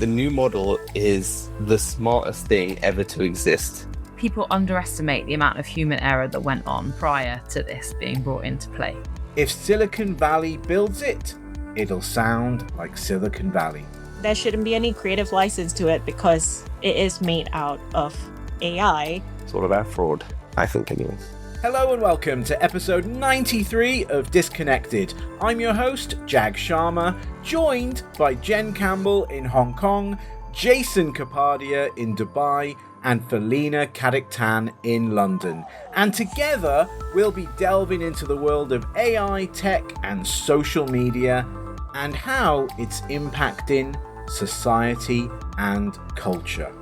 the new model is the smartest thing ever to exist. People underestimate the amount of human error that went on prior to this being brought into play. If Silicon Valley builds it, it'll sound like Silicon Valley. There shouldn't be any creative license to it because it is made out of AI. It's all about fraud, I think anyway. Hello and welcome to episode 93 of Disconnected. I'm your host, Jag Sharma, joined by Jen Campbell in Hong Kong, Jason Kapadia in Dubai, and Felina Tan in London. And together, we'll be delving into the world of AI, tech, and social media, and how it's impacting society and culture.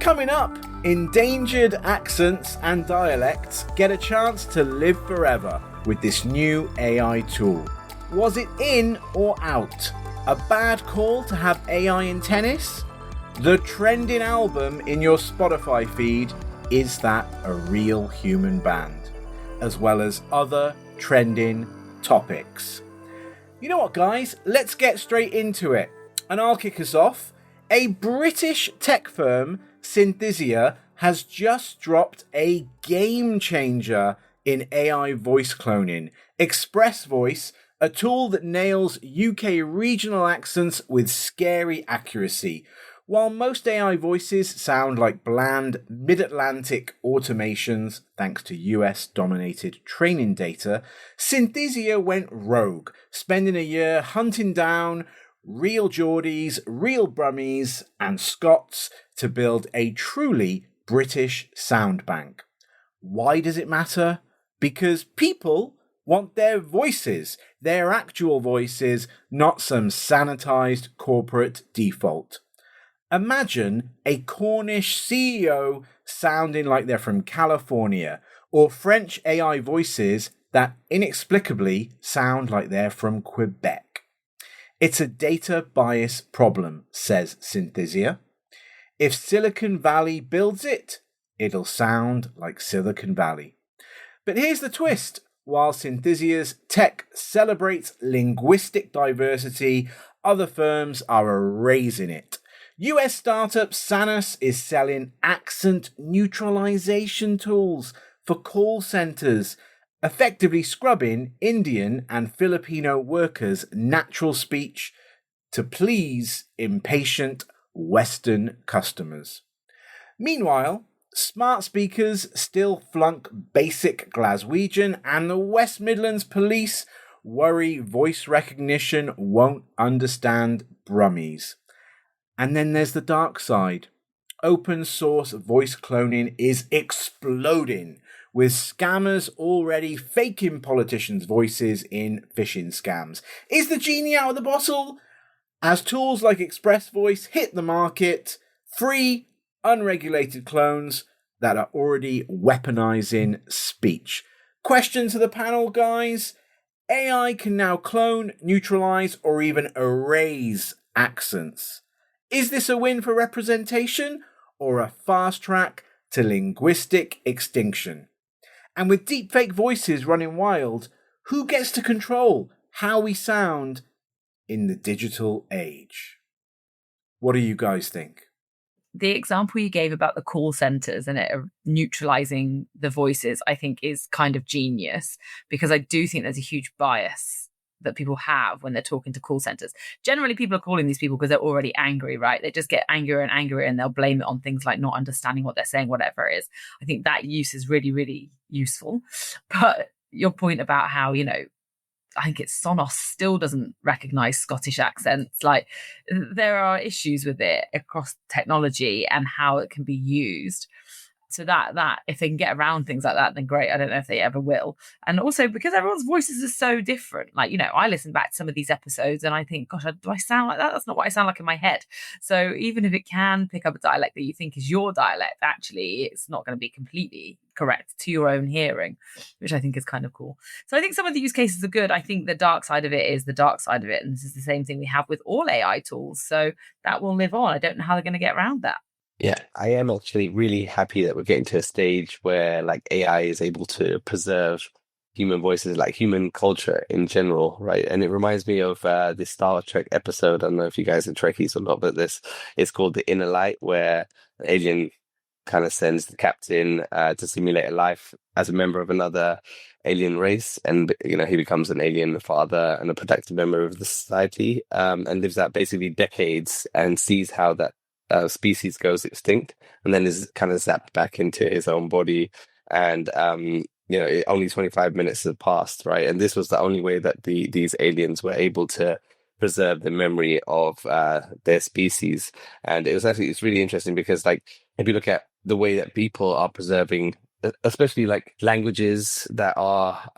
Coming up, endangered accents and dialects get a chance to live forever with this new AI tool. Was it in or out? A bad call to have AI in tennis? The trending album in your Spotify feed, is that a real human band? As well as other trending topics. You know what, guys? Let's get straight into it. And I'll kick us off. A British tech firm, Synthesia, has just dropped a game changer in AI voice cloning. Express Voice, a tool that nails UK regional accents with scary accuracy. While most AI voices sound like bland, mid-Atlantic automations thanks to US-dominated training data, Synthesia went rogue, spending a year hunting down real Geordies, real Brummies, and Scots to build a truly British sound bank. Why does it matter? Because people want their voices, their actual voices, not some sanitized corporate default. Imagine a Cornish CEO sounding like they're from California, or French AI voices that inexplicably sound like they're from Quebec. It's a data bias problem, says Synthesia. If Silicon Valley builds it, it'll sound like Silicon Valley. But here's the twist. While Synthesia's tech celebrates linguistic diversity, other firms are erasing it. US startup Sanus is selling accent neutralization tools for call centers, effectively scrubbing Indian and Filipino workers' natural speech to please impatient Western customers. Meanwhile, smart speakers still flunk basic Glaswegian, and the West Midlands police worry voice recognition won't understand Brummies. And then there's the dark side. Open source voice cloning is exploding, with scammers already faking politicians' voices in phishing scams. Is the genie out of the bottle? As tools like Express Voice hit the market, free, unregulated clones that are already weaponizing speech. Question to the panel, guys. AI can now clone, neutralize, or even erase accents. Is this a win for representation or a fast track to linguistic extinction? And with deepfake voices running wild, who gets to control how we sound in the digital age? What do you guys think? The example you gave about the call centers and it neutralizing the voices, I think is kind of genius, because I do think there's a huge bias that people have when they're talking to call centers. Generally, people are calling these people because they're already angry, right? They just get angrier and angrier and they'll blame it on things like not understanding what they're saying, whatever it is. I think that use is really, really useful. But your point about how, I think it's Sonos still doesn't recognize Scottish accents. Like, there are issues with it across technology and how it can be used. So that if they can get around things like that, then great. I don't know if they ever will. And also because everyone's voices are so different. Like, I listen back to some of these episodes and I think, gosh, do I sound like that? That's not what I sound like in my head. So even if it can pick up a dialect that you think is your dialect, actually, it's not going to be completely correct to your own hearing, which I think is kind of cool. So I think some of the use cases are good. I think the dark side of it is the dark side of it. And this is the same thing we have with all AI tools. So that will live on. I don't know how they're going to get around that. Yeah, I am actually really happy that we're getting to a stage where AI is able to preserve human voices, like human culture in general, right? And it reminds me of this Star Trek episode. I don't know if you guys are Trekkies or not, but this it's called The Inner Light, where an alien kind of sends the captain to simulate a life as a member of another alien race, and he becomes an alien father and a productive member of the society, and lives out basically decades and sees how that species goes extinct, and then is kind of zapped back into his own body, and only 25 minutes have passed, right? And this was the only way that these aliens were able to preserve the memory of their species. And it's really interesting because, like, if you look at the way that people are preserving, especially like languages that are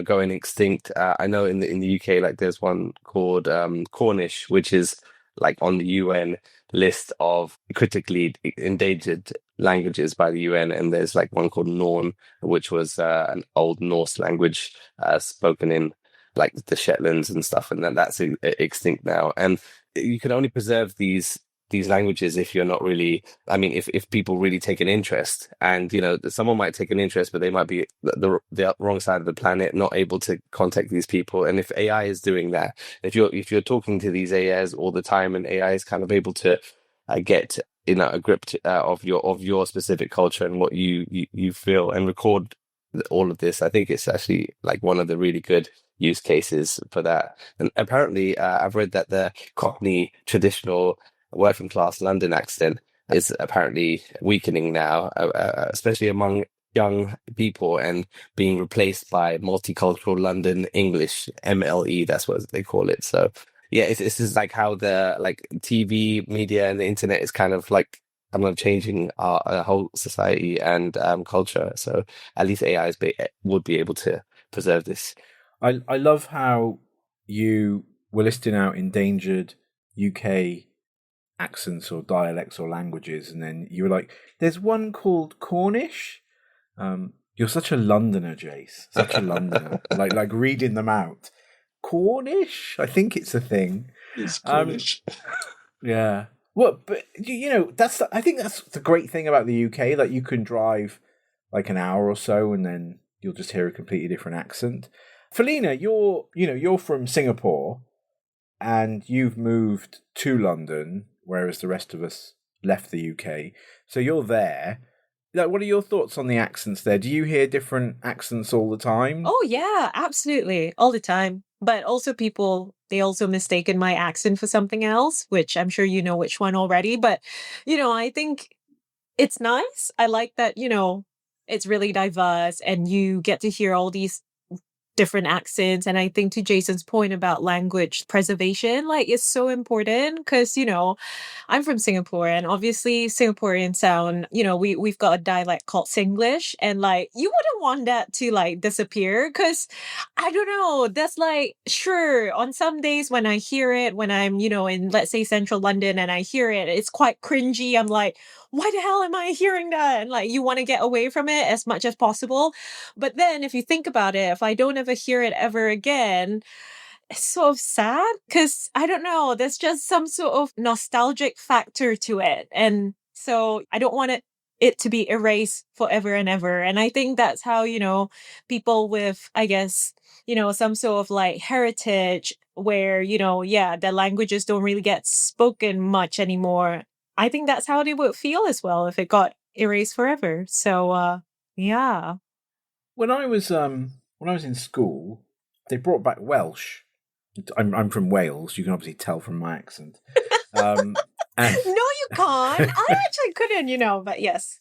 going extinct. I know in the UK, like, there's one called Cornish, which is like on the UN list of critically endangered languages by the UN, and there's like one called Norn, which was an Old Norse language spoken in like the Shetlands and stuff, and then that's extinct now. And you can only preserve these languages if you're not really, I mean, if people really take an interest. And someone might take an interest, but they might be the wrong side of the planet, not able to contact these people. And if AI is doing that, if you're talking to these AIs all the time, and AI is kind of able to get a grip of your specific culture and what you feel, and record all of this, I think it's actually like one of the really good use cases for that. And apparently I've read that the Cockney traditional working class London accent is apparently weakening now, especially among young people, and being replaced by multicultural London English, MLE, that's what they call it. So yeah, it's just like how the like TV media and the internet is kind of like changing our whole society and culture. So at least AI would be able to preserve this. I love how you were listing out endangered UK accents or dialects or languages, and then you were like, there's one called Cornish. You're such a Londoner, Jace. Such a Londoner. like reading them out. Cornish? I think it's a thing. It's Cornish. Yeah. Well, but I think that's the great thing about the UK. Like, you can drive like an hour or so, and then you'll just hear a completely different accent. Felina, you're from Singapore, and you've moved to London, whereas the rest of us left the UK. So you're there. Like, what are your thoughts on the accents there? Do you hear different accents all the time? Oh, yeah, absolutely. All the time. But also they also mistaken my accent for something else, which I'm sure you know which one already. But, I think it's nice. I like that, it's really diverse, and you get to hear all these different accents. And I think, to Jason's point about language preservation, like, it's so important because, I'm from Singapore, and obviously Singaporean sound, we've got a dialect called Singlish, and like, you wouldn't want that to like disappear, because I don't know, that's like, sure, on some days when I hear it, when I'm, in, let's say, central London, and I hear it, it's quite cringy. I'm like, why the hell am I hearing that? And like, you want to get away from it as much as possible. But then if you think about it, if I don't ever hear it ever again, it's sort of sad, because I don't know, there's just some sort of nostalgic factor to it. And so I don't want it to be erased forever and ever. And I think that's how, people with, I guess, some sort of like heritage where, their languages don't really get spoken much anymore. I think that's how they would feel as well if it got erased forever. So, yeah. When I was in school, they brought back Welsh. I'm from Wales. You can obviously tell from my accent. No, you can't. I actually couldn't, but yes.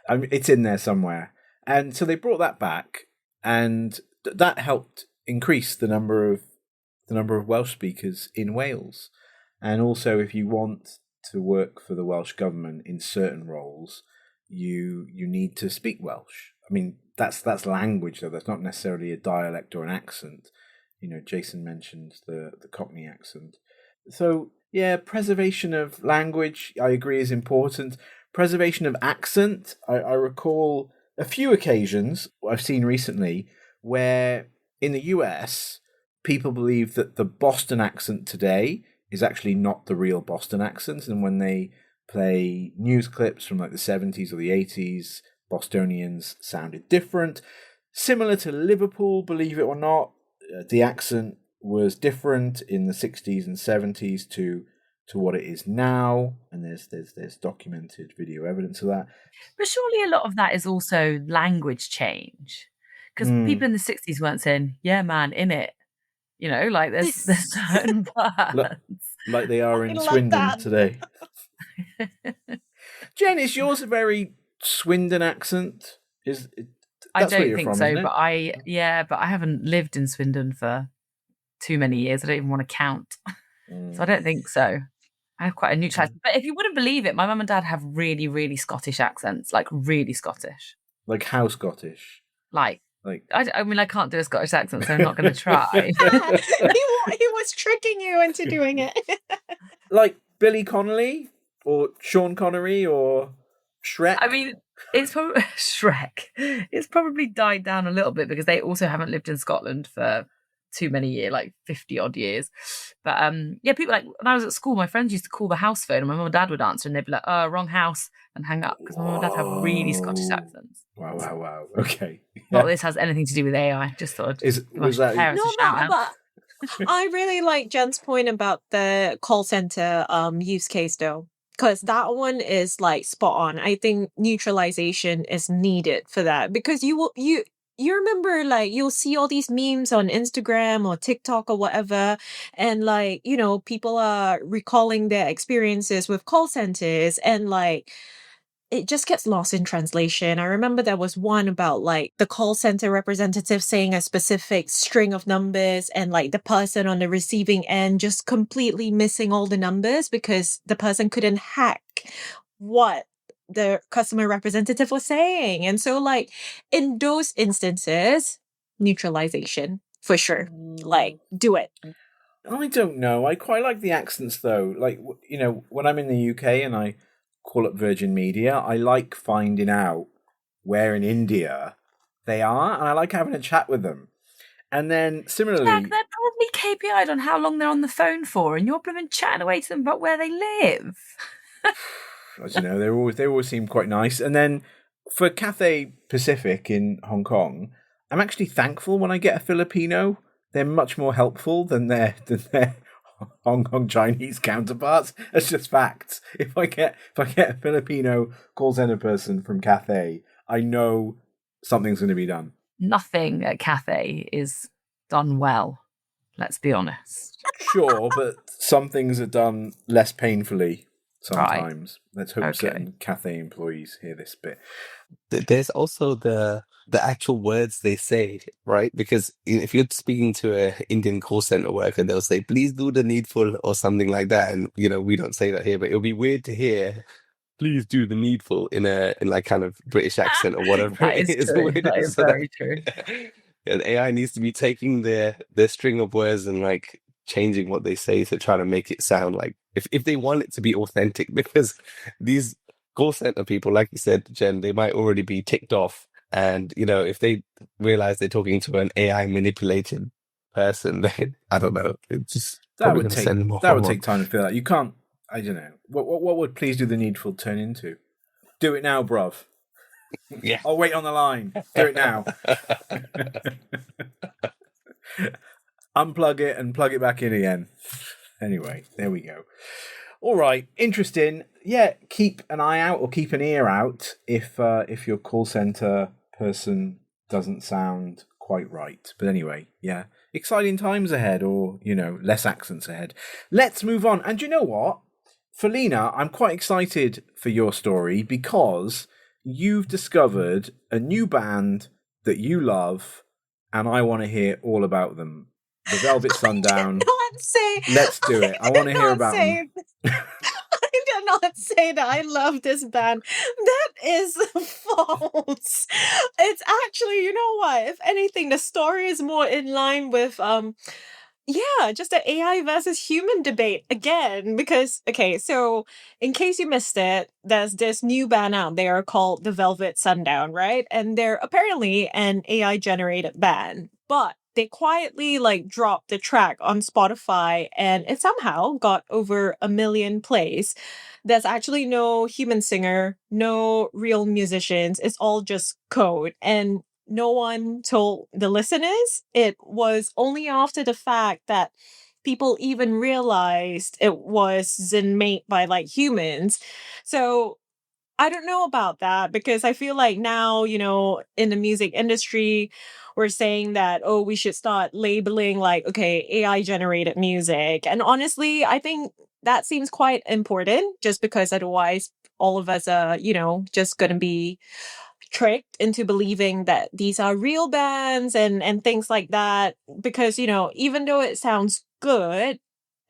It's in there somewhere. And so they brought that back, and that helped increase the number of Welsh speakers in Wales. And also, if you want to work for the Welsh government in certain roles, you need to speak Welsh. I mean, that's language, though. That's not necessarily a dialect or an accent. Jason mentioned the Cockney accent. So, yeah, preservation of language, I agree, is important. Preservation of accent, I recall a few occasions I've seen recently where in the US, people believe that the Boston accent today is actually not the real Boston accent. And when they play news clips from like the 70s or the 80s, Bostonians sounded different. Similar to Liverpool, believe it or not, the accent was different in the 60s and 70s to what it is now, and there's documented video evidence of that. But surely a lot of that is also language change, because people in the 60s weren't saying, "Yeah, man, in it." You know, like there's certain words. Like they are in Swindon today. Jen, is yours a very Swindon accent? I don't think so, but I haven't lived in Swindon for too many years. I don't even want to count. So I don't think so. I have quite a neutral accent. But if you wouldn't believe it, my mum and dad have really, really Scottish accents, like really Scottish. Like how Scottish? Like I mean, I can't do a Scottish accent, so I'm not going to try. He was tricking you into doing it. Like Billy Connolly or Sean Connery or Shrek? I mean, it's probably Shrek. It's probably died down a little bit because they also haven't lived in Scotland for too many years, like 50 odd years. But yeah, people like when I was at school, my friends used to call the house phone and my mum and dad would answer and they'd be like, "Oh, wrong house," and hang up because my mum and dad have really Scottish accents. Wow. Okay. Not that this has anything to do with AI. Just thought was that but I really like Jen's point about the call center use case though. Because that one is like spot on. I think neutralization is needed for that because you remember like you'll see all these memes on Instagram or TikTok or whatever, and like people are recalling their experiences with call centers, and like it just gets lost in translation. I remember there was one about like the call center representative saying a specific string of numbers and like the person on the receiving end just completely missing all the numbers because the person couldn't hack what the customer representative was saying. And so like in those instances, neutralization for sure. Like do it. I don't know. I quite like the accents though. Like, when I'm in the UK and I call up Virgin Media, I like finding out where in India they are, and I like having a chat with them. And then similarly, Jack, they're probably KPI'd on how long they're on the phone for, and you're blooming chatting away to them about where they live. I don't know. They always seem quite nice. And then for Cathay Pacific in Hong Kong, I'm actually thankful when I get a Filipino. They're much more helpful than their Hong Kong Chinese counterparts. That's just facts. If I get a Filipino call center person from Cathay, I know something's going to be done. Nothing at Cathay is done well. Let's be honest. Sure, but some things are done less painfully sometimes. Right. Let's hope certain Cathay employees hear this bit. There's also the actual words they say, right? Because if you're speaking to an Indian call center worker, they'll say, "Please do the needful," or something like that. And, we don't say that here, but it'll be weird to hear, "Please do the needful" in like kind of British accent or whatever. That is true. That is very true. Yeah, the AI needs to be taking their string of words and like changing what they say to try to make it sound like if they want it to be authentic, because these call center people, like you said, Jen, they might already be ticked off. And, if they realize they're talking to an AI manipulated person, then I don't know. It's just that would take time to feel that. You can't, I don't know. What would "please do the needful" turn into? Do it now, bruv. Yeah. I'll wait on the line. Do it now. Unplug it and plug it back in again. Anyway, there we go. All right, interesting. Yeah, keep an eye out or keep an ear out if your call center person doesn't sound quite right. But anyway, yeah, exciting times ahead, or less accents ahead. Let's move on. And you know what, Felina, I'm quite excited for your story because you've discovered a new band that you love, and I want to hear all about them. The Velvet Sundown. Let's do it. I want to hear about them. I did not say that I love this band. That is false. It's actually, you know what? If anything, the story is more in line with just the AI versus human debate again. Because so in case you missed it, there's this new band out there called the Velvet Sundown, right? And they're apparently an AI generated band, but they quietly dropped the track on Spotify and it somehow got over 1 million plays. There's actually no human singer, no real musicians. It's all just code. And no one told the listeners. It was only after the fact that people even realized it wasn't made by like humans. So I don't know about that because I feel like now, in the music industry, we're saying that, oh, we should start labeling like, okay, AI generated music. And honestly, I think that seems quite important just because otherwise all of us are, just going to be tricked into believing that these are real bands and things like that. Because, even though it sounds good,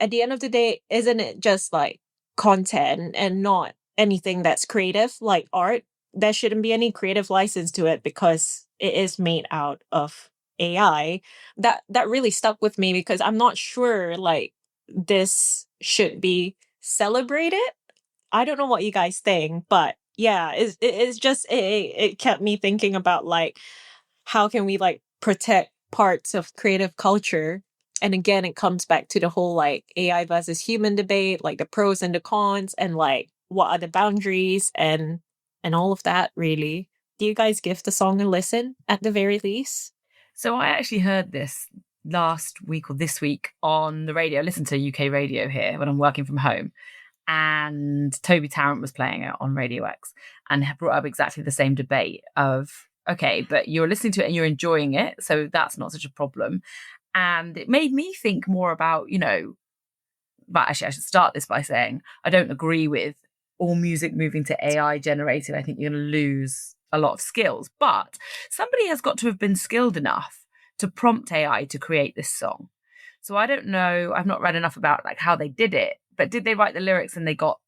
at the end of the day, isn't it just like content and not anything that's creative like art? There shouldn't be any creative license to it because it is made out of AI. That really stuck with me because I'm not sure like this should be celebrated. I don't know what you guys think, but yeah, it's just it kept me thinking about like how can we like protect parts of creative culture. And again, it comes back to the whole like AI versus human debate, like the pros and the cons, and like what are the boundaries and all of that. Really, do you guys give the song a listen at the very least? So I actually heard this last week or this week on the radio. I listen to UK radio here when I'm working from home. And Toby Tarrant was playing it on Radio X and brought up exactly the same debate of, okay, but you're listening to it and you're enjoying it, so that's not such a problem. And it made me think more about, but actually I should start this by saying I don't agree with all music moving to AI generated. I think you're going to lose a lot of skills, but somebody has got to have been skilled enough to prompt AI to create this song. So I don't know, I've not read enough about like how they did it, but did they write the lyrics and they got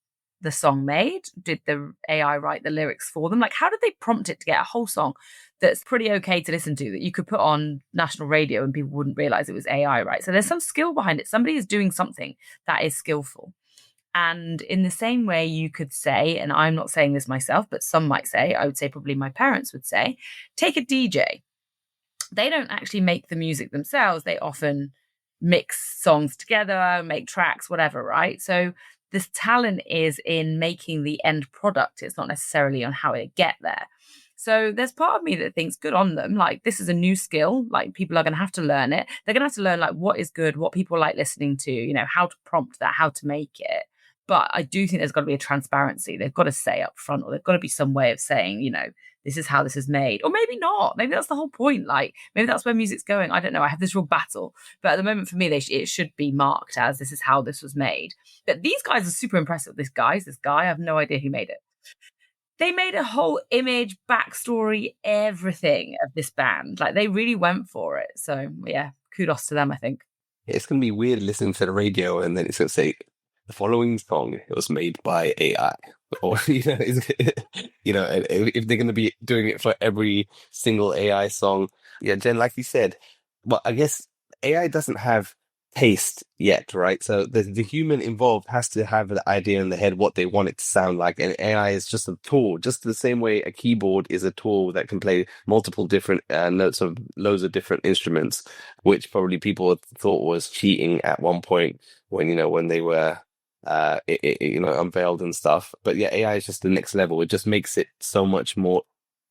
the song made? Did the AI write the lyrics for them? Like, how did they prompt it to get a whole song that's pretty okay to listen to that you could put on national radio and people wouldn't realize it was AI, right? So there's some skill behind it. Somebody is doing something that is skillful. And in the same way you could say, and I'm not saying this myself, but some might say, I would say probably my parents would say, take a DJ. They don't actually make the music themselves. They often mix songs together, make tracks, whatever, right? So this talent is in making the end product. It's not necessarily on how they get there. So there's part of me that thinks good on them. Like, this is a new skill. Like, people are going to have to learn it. They're going to have to learn like what is good, what people like listening to, how to prompt that, how to make it. But I do think there's got to be a transparency. They've got to say up front, or there's got to be some way of saying, this is how this is made. Or maybe not. Maybe that's the whole point. Like, maybe that's where music's going. I don't know. I have this real battle. But at the moment, for me, it should be marked as this is how this was made. But these guys are super impressive. This guy, I have no idea who made it. They made a whole image, backstory, everything of this band. Like, they really went for it. So, yeah, kudos to them, I think. It's going to be weird listening to the radio and then it's going to say, the following song, it was made by AI. Or, if they're going to be doing it for every single AI song. Yeah, Jen, like you said, well, I guess AI doesn't have taste yet, right? So the human involved has to have the idea in the head what they want it to sound like. And AI is just a tool, just the same way a keyboard is a tool that can play multiple different notes of loads of different instruments, which probably people thought was cheating at one point when they were unveiled and stuff. But yeah, AI is just the next level. It just makes it so much more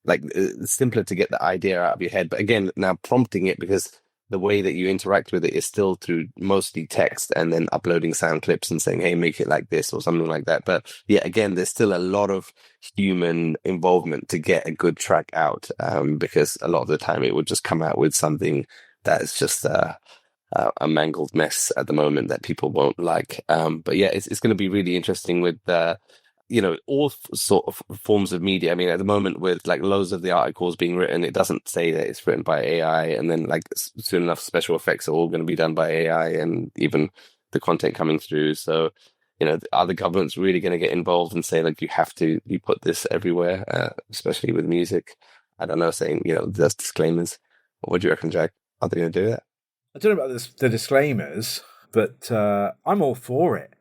like simpler to get the idea out of your head. But again, now prompting it, because the way that you interact with it is still through mostly text and then uploading sound clips and saying, hey, make it like this or something like that. But yeah, again, there's still a lot of human involvement to get a good track out, because a lot of the time it would just come out with something that is just a mangled mess at the moment that people won't like. But yeah, it's going to be really interesting with all sort of forms of media. I mean, at the moment, with like loads of the articles being written, it doesn't say that it's written by AI, and then like soon enough, special effects are all going to be done by AI, and even the content coming through. So, are the governments really going to get involved and say like you put this everywhere, especially with music? I don't know, saying there's disclaimers. What do you reckon, Jack? Are they going to do that? I don't know about the disclaimers, but I'm all for it.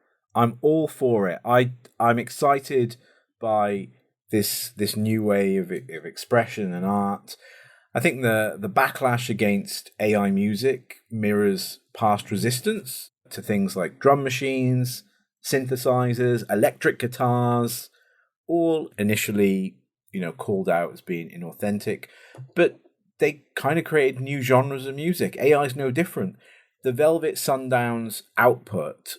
I'm excited by this new way of expression and art. I think the backlash against AI music mirrors past resistance to things like drum machines, synthesizers, electric guitars, all initially called out as being inauthentic. But they kind of created new genres of music. AI is no different. The Velvet Sundown's output,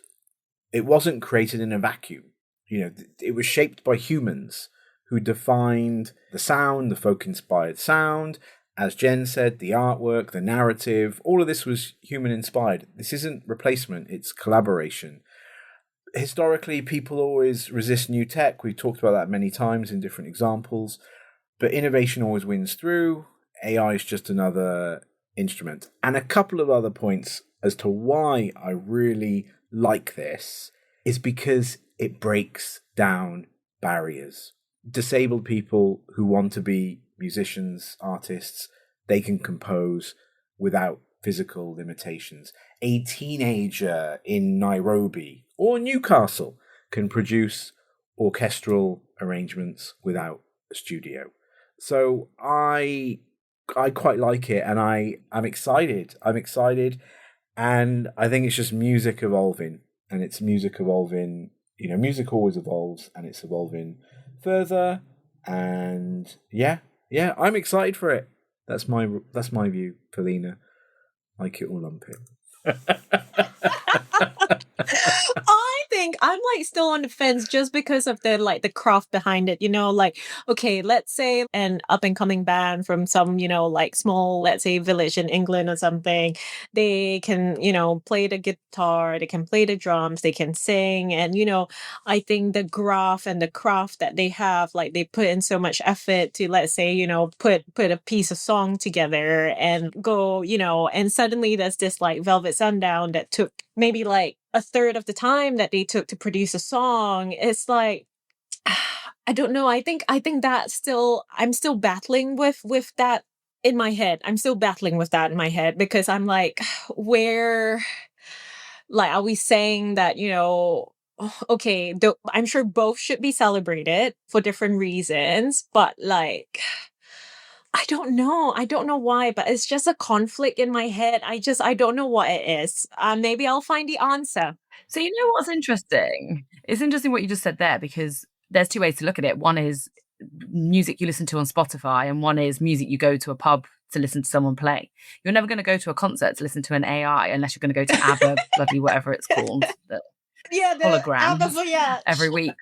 it wasn't created in a vacuum. It was shaped by humans who defined the sound, the folk-inspired sound. As Jen said, the artwork, the narrative, all of this was human-inspired. This isn't replacement, it's collaboration. Historically, people always resist new tech. We've talked about that many times in different examples. But innovation always wins through. AI is just another instrument. And a couple of other points as to why I really like this is because it breaks down barriers. Disabled people who want to be musicians, artists, they can compose without physical limitations. A teenager in Nairobi or Newcastle can produce orchestral arrangements without a studio. So I quite like it, and I'm excited. And I think it's just music evolving, and it's music evolving. Music always evolves, and it's evolving further. And yeah, I'm excited for it. That's my view, Felina. Like it or lump it. I think I'm still on the fence just because of the craft behind it. Okay, let's say an up and coming band from some small, let's say, village in England or something. They can play the guitar, they can play the drums, they can sing, and I think the graph and the craft that they have, they put in so much effort to, let's say, put a piece of song together and go, and suddenly there's this Velvet Sundown that took maybe a third of the time that they took to produce a song. It's I don't know. I think that's I'm still battling with that in my head. I'm still battling with that in my head because I'm where, are we saying that, okay, I'm sure both should be celebrated for different reasons, but I don't know. I don't know why, but it's just a conflict in my head. I don't know what it is. Maybe I'll find the answer. So what's interesting? It's interesting what you just said there, because there's two ways to look at it. One is music you listen to on Spotify, and one is music you go to a pub to listen to someone play. You're never going to go to a concert to listen to an AI unless you're going to go to ABBA, bloody whatever it's called. The hologram every week.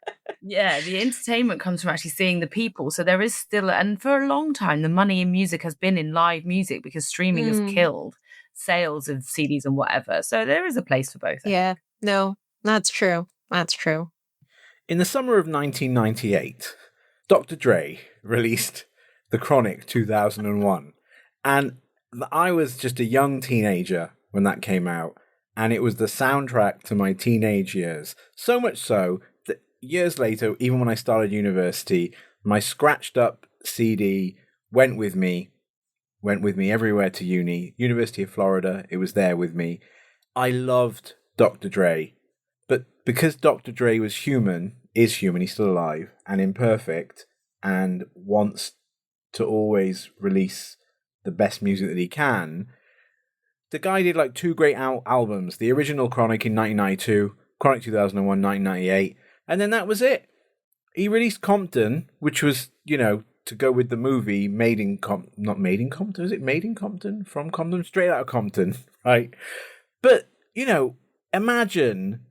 Yeah, the entertainment comes from actually seeing the people. So there is still, and for a long time, the money in music has been in live music because streaming has killed sales of CDs and whatever. So there is a place for both. Yeah, no, that's true. That's true. In the summer of 1998, Dr. Dre released The Chronic 2001. And I was just a young teenager when that came out. And it was the soundtrack to my teenage years. So much so that years later, even when I started university, my scratched up CD went with me everywhere to uni. University of Florida, it was there with me. I loved Dr. Dre. But because Dr. Dre is human, he's still alive and imperfect, and wants to always release the best music that he can, the guy did two great albums. The original Chronic in 1992, Chronic 2001, 1998, and then that was it. He released Compton, which was, to go with the movie not Made in Compton, is it Made in Compton? From Compton, straight out of Compton, right? But, imagine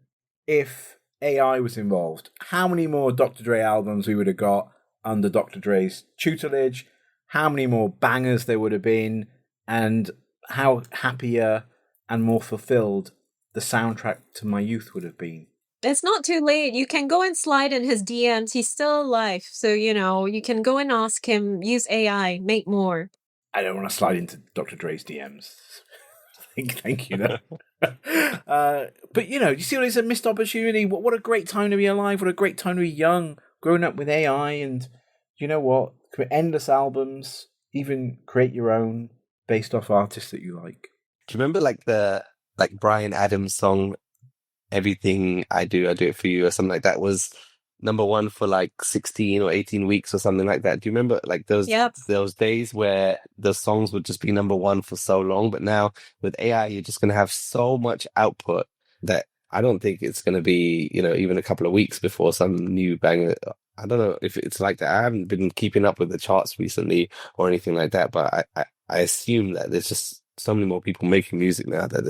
if AI was involved. How many more Dr. Dre albums we would have got under Dr. Dre's tutelage, how many more bangers there would have been, and how happier and more fulfilled the soundtrack to my youth would have been. It's not too late. You can go and slide in his DMs. He's still alive. So, you can go and ask him, use AI, make more. I don't want to slide into Dr. Dre's DMs. Thank you, though. But, you see what it's a missed opportunity. What a great time to be alive. What a great time to be young, growing up with AI. And you know what? Endless albums, even create your own based off artists that you like. Do you remember the Bryan Adams song, Everything I Do It For You, or something like that, was number one for 16 or 18 weeks or something like that? Do you remember those days where the songs would just be number one for so long? But now with AI, you're just going to have so much output that I don't think it's going to be, even a couple of weeks before some new banger. I don't know if it's like that. I haven't been keeping up with the charts recently or anything like that, but I assume that there's just so many more people making music now that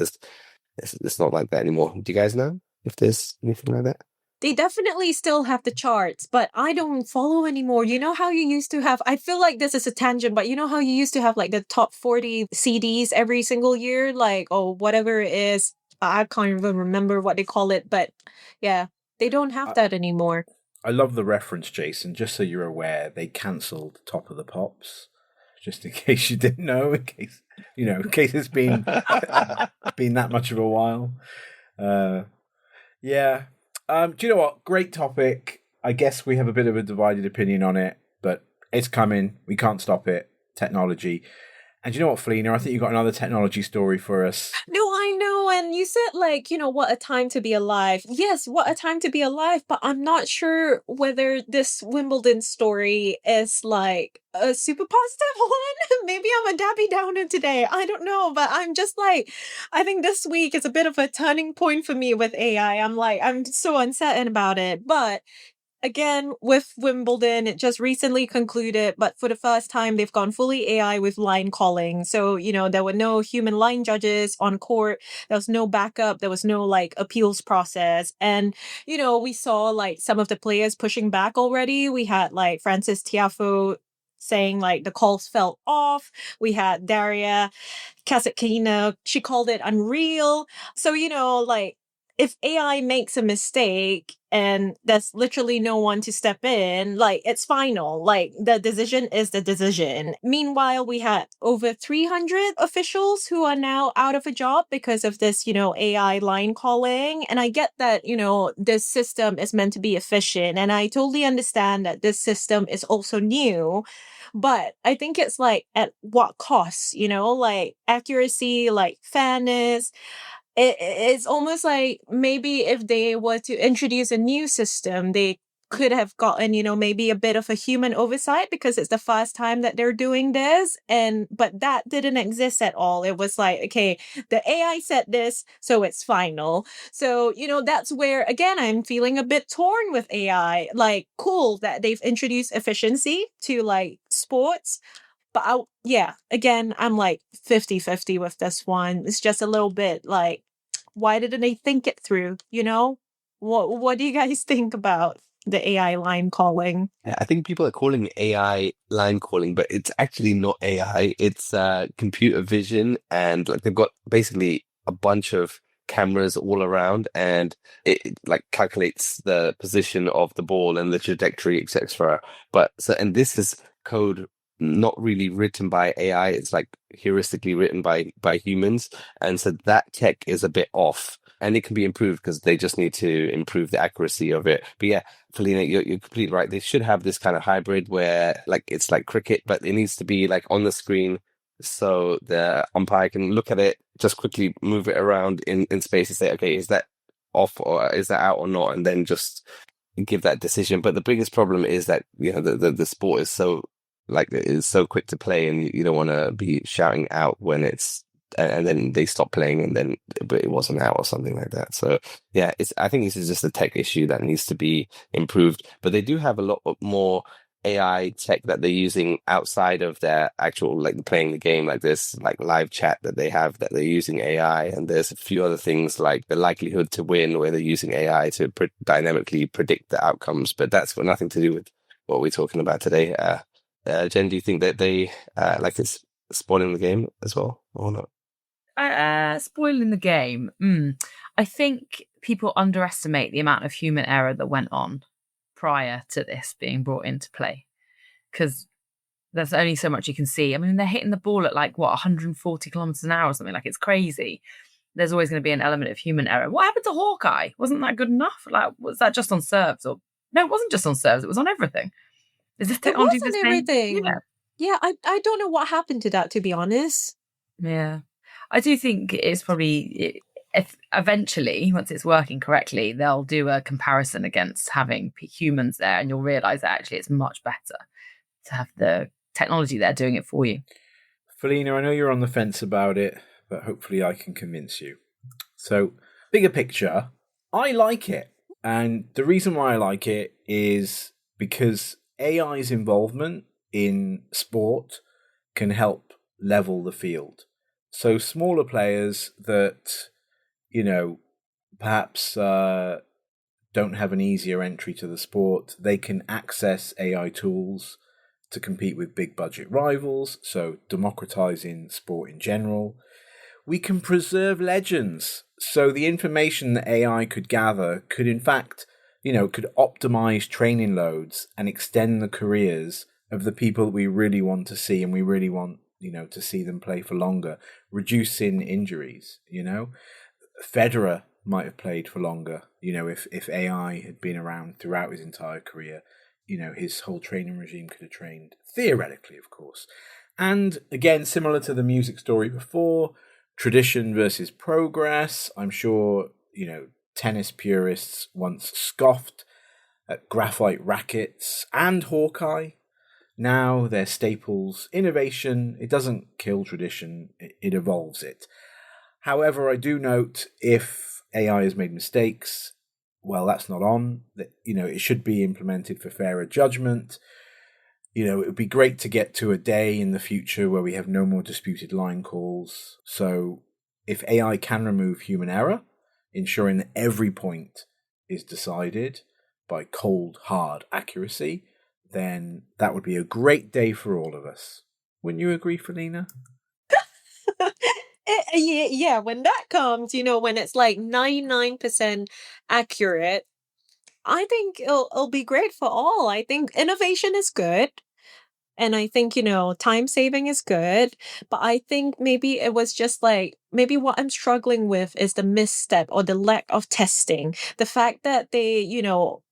it's not like that anymore. Do you guys know if there's anything like that? They definitely still have the charts, but I don't follow anymore. You know how you used to have, I feel like this is a tangent, but you know how you used to have like the top 40 CDs every single year? Like, oh, whatever it is. I can't even remember what they call it, but yeah, they don't have that anymore. I love the reference, Jason. Just so you're aware, they cancelled Top of the Pops. Just in case you didn't know, in case it's been been that much of a while. Yeah. Do you know what? Great topic. I guess we have a bit of a divided opinion on it, but it's coming. We can't stop it. Technology. And do you know what, Felina? I think you got another technology story for us. No, I know. And you said, like, what a time to be alive. Yes, what a time to be alive. But I'm not sure whether this Wimbledon story is like a super positive one. Maybe I'm a Debbie Downer today. I don't know. But I'm just like, I think this week is a bit of a turning point for me with AI. I'm so uncertain about it. But again, with Wimbledon, it just recently concluded, but for the first time, they've gone fully AI with line calling. So, there were no human line judges on court. There was no backup. There was no like appeals process. And, we saw like some of the players pushing back already. We had like Francis Tiafoe saying like the calls fell off. We had Daria Kasatkina. She called it unreal. So, like, if AI makes a mistake and there's literally no one to step in, like it's final. Like the decision is the decision. Meanwhile, we had over 300 officials who are now out of a job because of this, AI line calling. And I get that, this system is meant to be efficient. And I totally understand that this system is also new. But I think it's like at what cost, like accuracy, like fairness. It's almost like maybe if they were to introduce a new system, they could have gotten, maybe a bit of a human oversight because it's the first time that they're doing this. But that didn't exist at all. It was like, okay, the AI said this, so it's final. So, that's where, again, I'm feeling a bit torn with AI. Like, cool that they've introduced efficiency to like sports. But again, I'm like 50-50 with this one. It's just a little bit like, why didn't they think it through? What do you guys think about the AI line calling? Yeah, I think people are calling it AI line calling, but it's actually not AI. It's computer vision, and like they've got basically a bunch of cameras all around, and it like calculates the position of the ball and the trajectory, etc. And this is code not really written by AI. It's like heuristically written by humans, and so that tech is a bit off, and it can be improved because they just need to improve the accuracy of it. But yeah, Felina, you're completely right. They should have this kind of hybrid where like it's like cricket, but it needs to be like on the screen so the umpire can look at it, just quickly move it around in space and say, okay, is that off or is that out or not, and then give that decision. But the biggest problem is that the sport is so quick to play, and you don't want to be shouting out when it's and then they stop playing and then but it wasn't out or something like that. So yeah, I think this is just a tech issue that needs to be improved. But they do have a lot more AI tech that they're using outside of their actual like playing the game, like this like live chat that they have that they're using AI, and there's a few other things like the likelihood to win where they're using AI to dynamically predict the outcomes. But that's got nothing to do with what we're talking about today. Jen, do you think that they it's spoiling the game as well or not? Spoiling the game. I think people underestimate the amount of human error that went on prior to this being brought into play, because there's only so much you can see. I mean, they're hitting the ball at 140 kilometers an hour or something. Like, it's crazy. There's always going to be an element of human error. What happened to Hawkeye? Wasn't that good enough? Like, was that just on serves? Or no, it wasn't just on serves. It was on everything. Is this technology the same? Everything. Yeah, I don't know what happened to that, to be honest. Yeah, I do think it's probably, if eventually, once it's working correctly, they'll do a comparison against having humans there, and you'll realise that actually it's much better to have the technology there doing it for you. Felina, I know you're on the fence about it, but hopefully I can convince you. So, bigger picture, I like it. And the reason why I like it is because AI's involvement in sport can help level the field. So smaller players that, perhaps don't have an easier entry to the sport, they can access AI tools to compete with big budget rivals, so democratizing sport in general. We can preserve legends, so the information that AI could gather could in fact, could optimize training loads and extend the careers of the people that we really want to see, and we really want, to see them play for longer, reducing injuries, Federer might have played for longer, if AI had been around throughout his entire career, his whole training regime could have trained, theoretically, of course. And again, similar to the music story before, tradition versus progress. I'm sure, tennis purists once scoffed at graphite rackets and Hawkeye. Now they're staples. Innovation, it doesn't kill tradition, it evolves it. However, I do note if AI has made mistakes, well, that's not on. It should be implemented for fairer judgment. It would be great to get to a day in the future where we have no more disputed line calls. So if AI can remove human error, ensuring that every point is decided by cold, hard accuracy, then that would be a great day for all of us. Wouldn't you agree, Felina? Yeah, when that comes, when it's like 99% accurate, I think it'll be great for all. I think innovation is good. And I think, time saving is good. But I think maybe it was just like, maybe what I'm struggling with is the misstep or the lack of testing. The fact that they,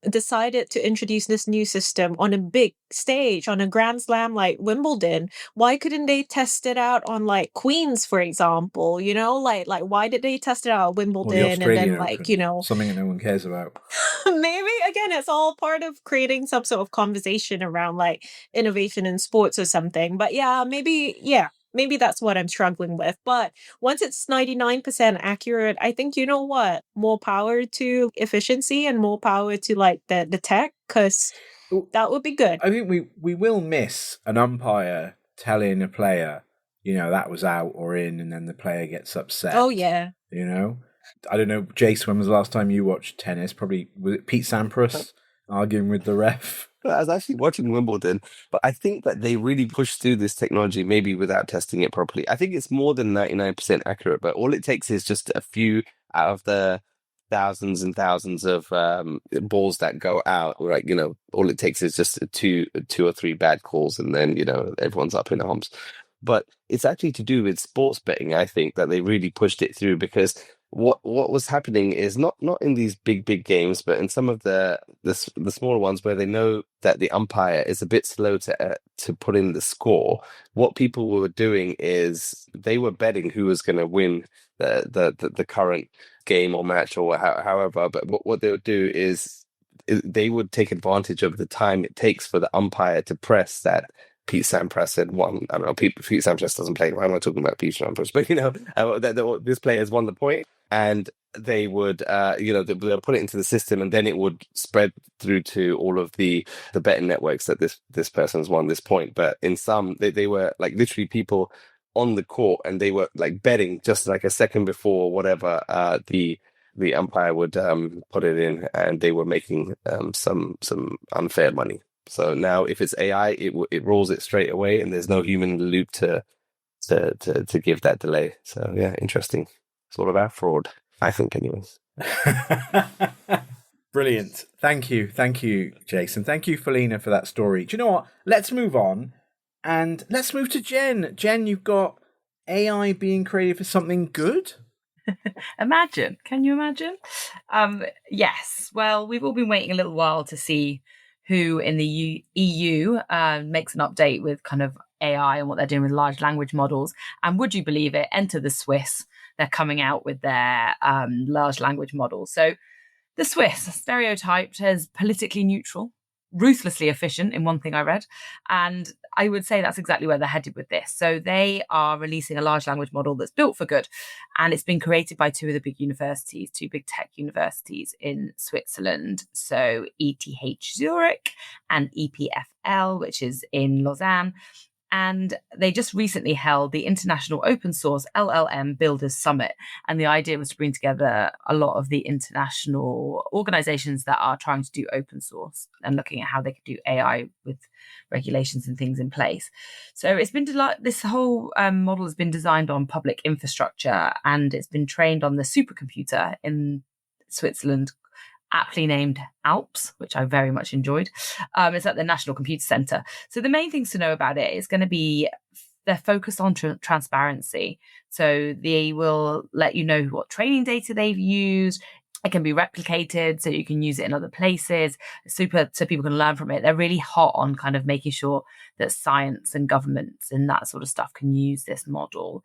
decided to introduce this new system on a big stage, on a grand slam like Wimbledon. Why couldn't they test it out on like Queens, for example? Like why did they test it out at Wimbledon? Or the Australian and then like, Open, something that no one cares about. Maybe again, it's all part of creating some sort of conversation around like innovation in sports or something. But maybe that's what I'm struggling with. But once it's 99% accurate, I think, what? More power to efficiency and more power to like the tech, because that would be good. I think we will miss an umpire telling a player, that was out or in, and then the player gets upset. Oh, yeah. I don't know, Jace, when was the last time you watched tennis? Probably, was it Pete Sampras arguing with the ref? I was actually watching Wimbledon, but I think that they really pushed through this technology, maybe without testing it properly. I think it's more than 99% accurate, but all it takes is just a few out of the thousands and thousands of balls that go out. Like, all it takes is just two or three bad calls, and then, everyone's up in arms. But it's actually to do with sports betting, I think, that they really pushed it through, because what was happening is not in these big games, but in some of the smaller ones where they know that the umpire is a bit slow to put in the score. What people were doing is they were betting who was going to win the current game or match or however. But what they would do is they would take advantage of the time it takes for the umpire to press that Pete Sampras had won. I don't know, Pete Sampras doesn't play. Why am I talking about Pete Sampras? But, this player has won the point, and they would, they'll put it into the system, and then it would spread through to all of the betting networks that this person's won this point. But in some, they were like literally people on the court, and they were like betting just like a second before whatever the umpire would put it in, and they were making some unfair money. So now, if it's AI, it rolls it straight away, and there's no human in the loop to give that delay. So yeah, interesting. It's all about fraud, I think, anyways. Brilliant. Thank you, Jason. Thank you, Felina, for that story. Do you know what? Let's move on, and let's move to Jen. Jen, you've got AI being created for something good. Imagine. Can you imagine? Yes. Well, we've all been waiting a little while to see who in the EU makes an update with kind of AI and what they're doing with large language models. And would you believe it? Enter the Swiss. They're coming out with their large language models. So the Swiss, stereotyped as politically neutral, ruthlessly efficient in one thing I read. And I would say that's exactly where they're headed with this. So they are releasing a large language model that's built for good. And it's been created by two big tech universities in Switzerland. So ETH Zurich and EPFL, which is in Lausanne. And they just recently held the International Open Source LLM Builders Summit. And the idea was to bring together a lot of the international organizations that are trying to do open source and looking at how they could do AI with regulations and things in place. So it's been this whole model has been designed on public infrastructure, and it's been trained on the supercomputer in Switzerland, aptly named Alps, which I very much enjoyed. It's at the National Computer Center. So the main things to know about it is going to be they're focused on transparency. So they will let you know what training data they've used. It can be replicated so you can use it in other places. So people can learn from it. They're really hot on kind of making sure that science and governments and that sort of stuff can use this model.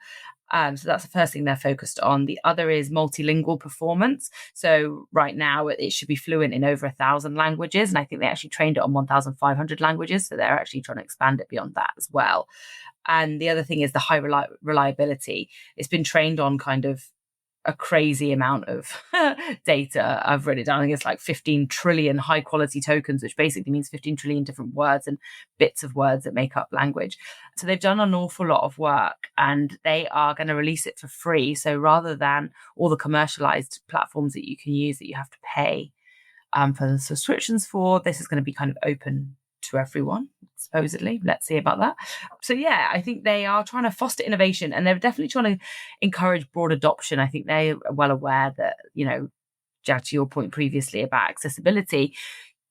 So that's the first thing they're focused on. The other is multilingual performance. So right now it should be fluent in over 1,000 languages. And I think they actually trained it on 1,500 languages. So they're actually trying to expand it beyond that as well. And the other thing is the high reliability. It's been trained on kind of a crazy amount of data. I've written it down. I think it's like 15 trillion high quality tokens, which basically means 15 trillion different words and bits of words that make up language. So they've done an awful lot of work, and they are going to release it for free. So rather than all the commercialized platforms that you can use that you have to pay for the subscriptions for, this is going to be kind of open to everyone, supposedly. Let's see about that. So yeah, I think they are trying to foster innovation, and they're definitely trying to encourage broad adoption. I think they're well aware that, Jag, to your point previously about accessibility,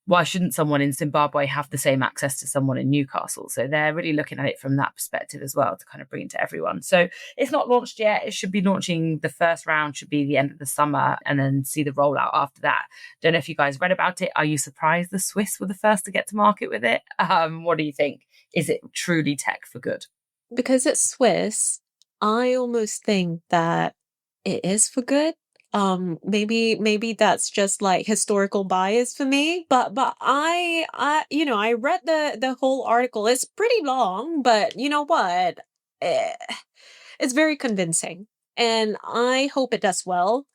why shouldn't someone in Zimbabwe have the same access to someone in Newcastle? So they're really looking at it from that perspective as well, to kind of bring it to everyone. So it's not launched yet. It should be launching, the first round should be the end of the summer, and then see the rollout after that. Don't know if you guys read about it. Are you surprised the Swiss were the first to get to market with it? What do you think? Is it truly tech for good? Because it's Swiss, I almost think that it is for good. Maybe that's just like historical bias for me, but I read the whole article. It's pretty long, but you know what? It's very convincing, and I hope it does well.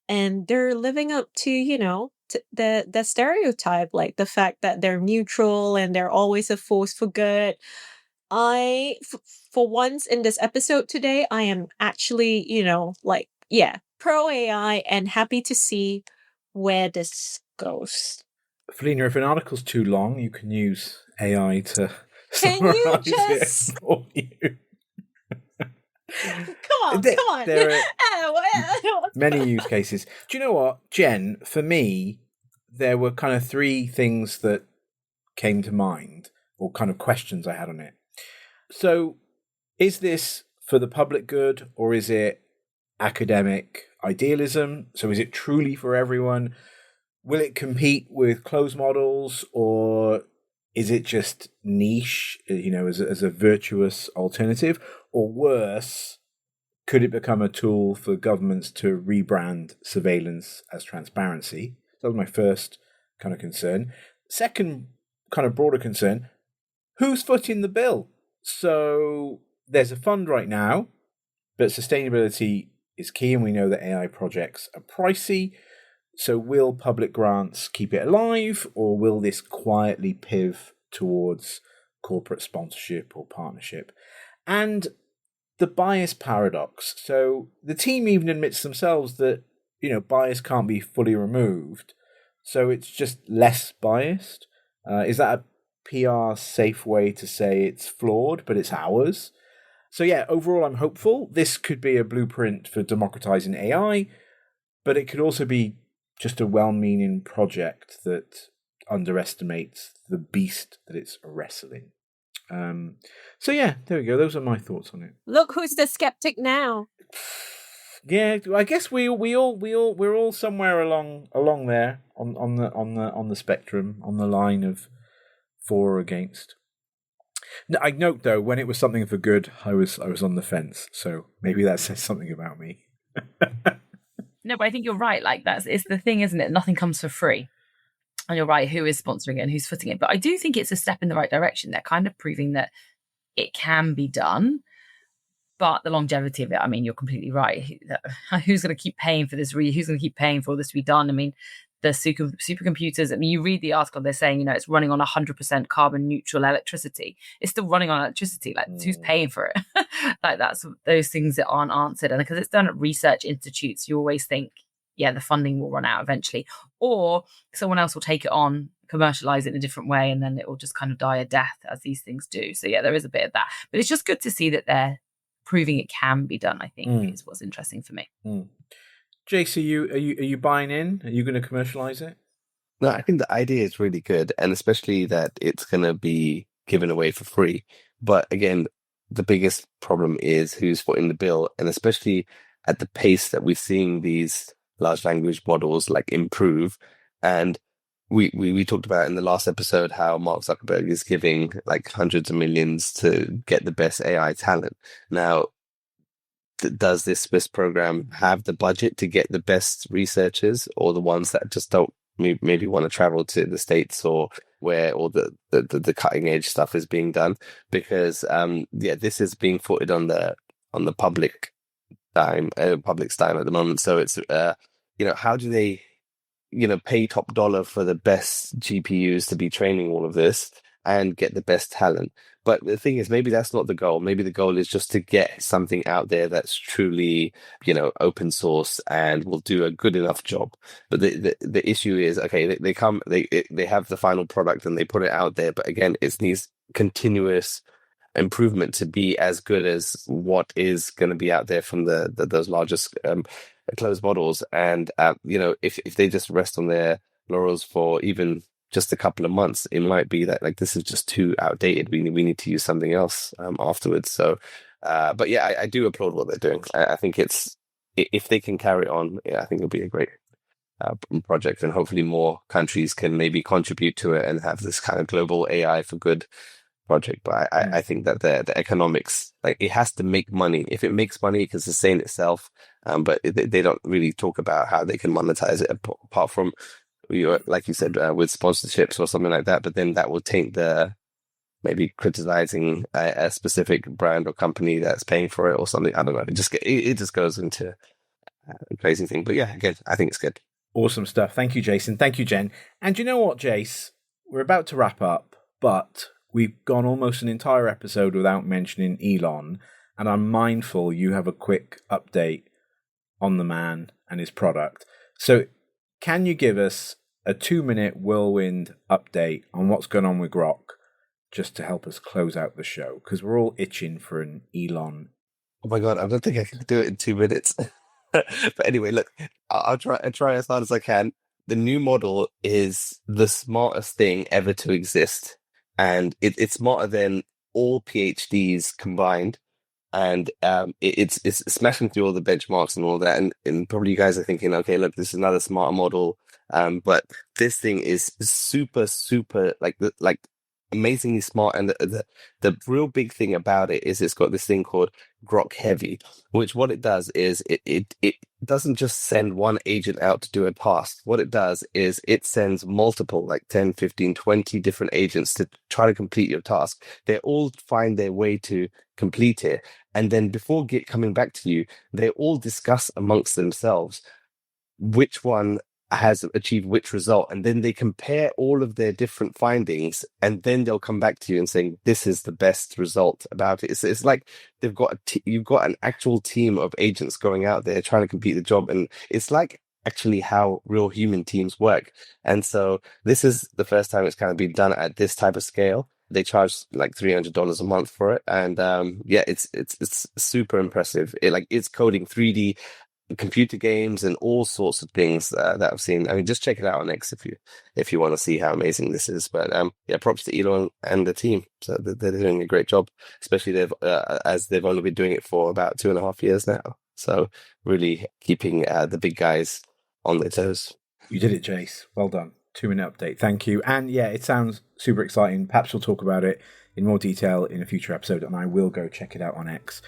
And they're living up to, to the stereotype, like the fact that they're neutral and they're always a force for good. For once in this episode today, I am actually, pro AI and happy to see where this goes. Felina, if an article's too long, you can use AI to Can you summarize just it for you. Come on. There are many use cases. Do you know what, Jen? For me, there were kind of three things that came to mind, or kind of questions I had on it. So, is this for the public good, or is it academic idealism? So is it truly for everyone? Will it compete with closed models, or is it just niche, as a virtuous alternative? Or worse, could it become a tool for governments to rebrand surveillance as transparency? That was my first kind of concern. Second kind of broader concern, who's footing the bill? So there's a fund right now, but sustainability is key, and we know that AI projects are pricey. So will public grants keep it alive, or will this quietly pivot towards corporate sponsorship or partnership? And the bias paradox. So the team even admits themselves that, bias can't be fully removed. So it's just less biased. Is that a PR safe way to say it's flawed, but it's ours? So yeah, overall, I'm hopeful. This could be a blueprint for democratizing AI, but it could also be just a well-meaning project that underestimates the beast that it's wrestling. So yeah, there we go. Those are my thoughts on it. Look who's the skeptic now. Yeah, I guess we're all somewhere along there on the spectrum, on the line of for or against. I note though, when it was something for good, I was on the fence. So maybe that says something about me. No, but I think you're right. Like it's the thing, isn't it? Nothing comes for free. And you're right, who is sponsoring it and who's footing it. But I do think it's a step in the right direction. They're kind of proving that it can be done. But the longevity of it, I mean, you're completely right. Who's going to keep paying for this? Who's going to keep paying for all this to be done? I mean, the supercomputers. I mean, you read the article, they're saying, it's running on 100% carbon neutral electricity. It's still running on electricity. Like, who's paying for it? Like, that's those things that aren't answered. And because it's done at research institutes, you always think, yeah, the funding will run out eventually, or someone else will take it on, commercialize it in a different way, and then it will just kind of die a death, as these things do. So yeah, there is a bit of that, but it's just good to see that they're proving it can be done. I think is what's interesting for me. Jace, are you buying in? Are you going to commercialize it? No, I think the idea is really good, and especially that it's going to be given away for free. But again, the biggest problem is who's footing the bill, and especially at the pace that we're seeing these large language models like improve. And we talked about in the last episode how Mark Zuckerberg is giving like hundreds of millions to get the best AI talent. Now, does this Swiss program have the budget to get the best researchers, or the ones that just don't maybe want to travel to the States or where all the cutting edge stuff is being done? Because this is being footed on the public dime at the moment. So it's how do they pay top dollar for the best GPUs to be training all of this and get the best talent? But the thing is, maybe that's not the goal. Maybe the goal is just to get something out there that's truly, open source and will do a good enough job. But the issue is, okay, they have the final product and they put it out there. But again, it needs continuous improvement to be as good as what is going to be out there from those largest closed models. And if they just rest on their laurels for even just a couple of months, it might be that like this is just too outdated. We need to use something else afterwards. So but yeah, I do applaud what they're doing. I think it's, if they can carry on, I think it'll be a great project, and hopefully more countries can maybe contribute to it and have this kind of global AI for good project. But I think that the economics, like, it has to make money. If it makes money, it can sustain itself. But they don't really talk about how they can monetize it apart from, like you said, with sponsorships or something like that. But then that will taint the maybe criticizing a specific brand or company that's paying for it or something. I don't know. It just goes into a crazy thing. But yeah, again, I think it's good. Awesome stuff. Thank you, Jason. Thank you, Jen. And you know what, Jace? We're about to wrap up, but we've gone almost an entire episode without mentioning Elon, and I'm mindful you have a quick update on the man and his product. So can you give us a 2-minute whirlwind update on what's going on with Grok, just to help us close out the show? Because we're all itching for an Elon. Oh my God, I don't think I can do it in 2 minutes. But anyway, look, I'll try as hard as I can. The new model is the smartest thing ever to exist. And it's smarter than all PhDs combined. And it's smashing through all the benchmarks and all that. And probably you guys are thinking, okay, look, this is another smarter model. But this thing is super, super, like amazingly smart. And the real big thing about it is it's got this thing called Grok Heavy, which what it does is it doesn't just send one agent out to do a task. What it does is it sends multiple, like 10, 15, 20 different agents to try to complete your task. They all find their way to complete it. And then before coming back to you, they all discuss amongst themselves which one has achieved which result, and then they compare all of their different findings, and then they'll come back to you and saying this is the best result about it. It's like they've got you've got an actual team of agents going out there trying to complete the job, and it's like actually how real human teams work. And so this is the first time it's kind of been done at this type of scale. They charge like $300 a month for it, and it's super impressive. It's coding 3D computer games and all sorts of things that I've seen. I mean, just check it out on X if you want to see how amazing this is. But props to Elon and the team. So they're doing a great job, especially as they've only been doing it for about 2.5 years now. So really keeping the big guys on their toes. You did it, Jace. Well done. 2-minute update. Thank you. And yeah, it sounds super exciting. Perhaps we'll talk about it in more detail in a future episode, and I will go check it out on X.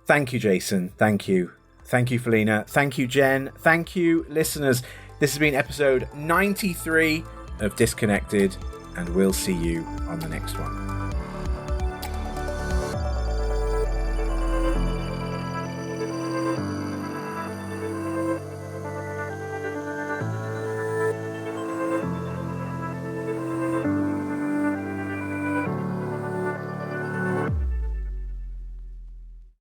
Thank you, Jason. Thank you. Thank you, Felina. Thank you, Jen. Thank you, listeners. This has been episode 93 of Disconnected, and we'll see you on the next one.